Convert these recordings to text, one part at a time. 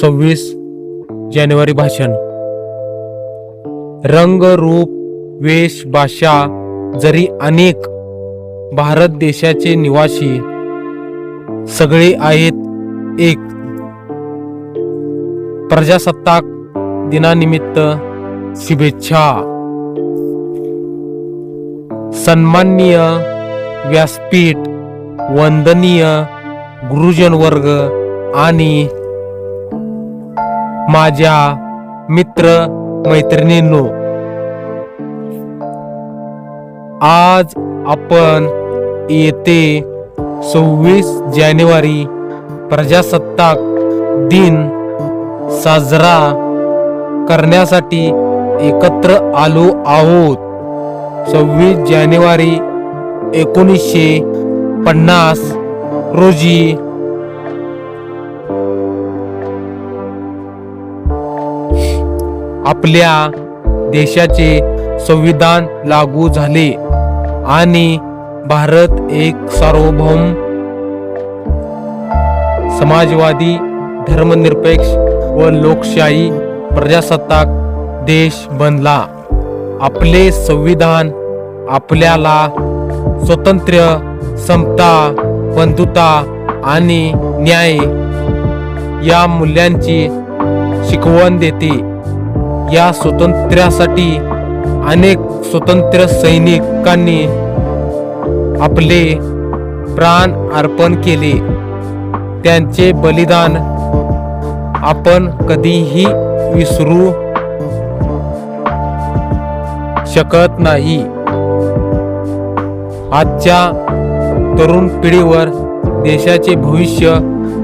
26 जानेवारी भाषण. रंग, रूप, वेश, भाषा जरी अनेक, भारत देशाचे निवासी सगळे आहेत एक. प्रजासत्ताक दिनानिमित्त शुभेच्छा. सन्माननीय व्यासपीठ, वंदनीय गुरुजन वर्ग आणि माझ्या मित्र मैत्रिणींनो, आज आपण येते 26 जानेवारी प्रजासत्ताक दिन साजरा करण्यासाठी एकत्र आलो आहोत. 26 जानेवारी 1950 रोजी आपल्या देशाचे संविधान लागू झाले आणि भारत एक सार्वभौम, समाजवादी, धर्मनिरपेक्ष व लोकशाही प्रजासत्ताक देश बनला. आपले संविधान आपल्याला स्वातंत्र्य, समता, बंधुता आणि न्याय या मूल्यांची शिकवण देते. या स्वातंत्र्यासाठी अनेक स्वातंत्र्य सैनिकांनी आपले प्राण अर्पण केले. त्यांचे बलिदान आपण कधीही विसरू शकत नाही. आजच्या तरुण पिढीवर देशाचे भविष्य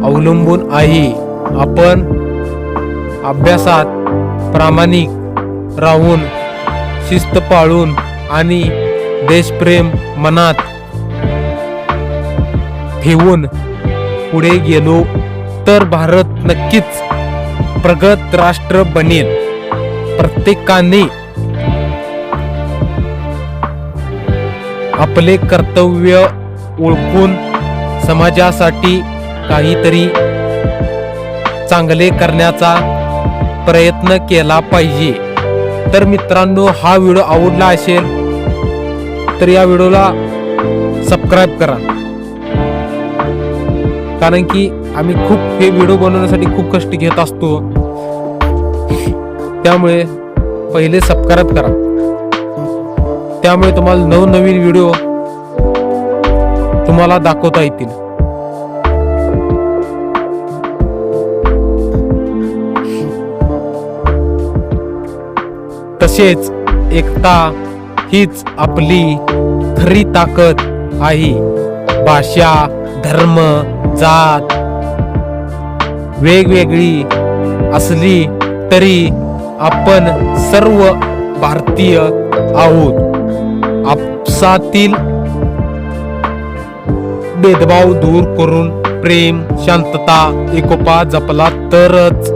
अवलंबून आहे. आपण अभ्यासात प्रामाणिक राहून, शिस्त पाळून आणि देशप्रेम मनात ठेवून पुढे गेलो तर भारत नक्कीच प्रगत राष्ट्र बनेल. प्रत्येकाने आपले कर्तव्य ओळखून समाजासाठी काहीतरी चांगले करण्याचा प्रयत्न केला पाहिजे. तर मित्रांनो, हा व्हिडिओ आवडला असेल तर या व्हिडिओला सबस्क्राईब करा, कारण की आम्ही हे व्हिडिओ बनवण्यासाठी खूप कष्ट घेत असतो. त्यामुळे पहिले सबस्क्राईब करा. त्यामुळे तुम्हाला नवनवीन व्हिडिओ तुम्हाला दाखवता येतील. तसेच एकता हीच आपली खरी ताकद आहे. भाषा, धर्म, जात वेगवेगळी असली तरी आपण सर्व भारतीय आहोत. आपसातील भेदभाव दूर करून प्रेम, शांतता, एकोपा जपला तरच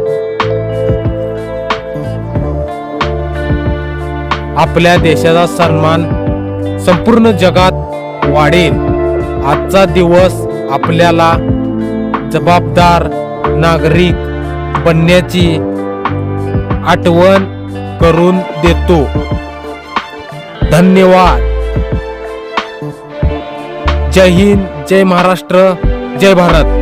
आपल्या देशाचा सन्मान संपूर्ण जगात वाढेल. आजचा दिवस आपल्याला जबाबदार नागरिक बनण्याची आठवण करून देतो. धन्यवाद. जय हिंद, जय महाराष्ट्र, जय भारत.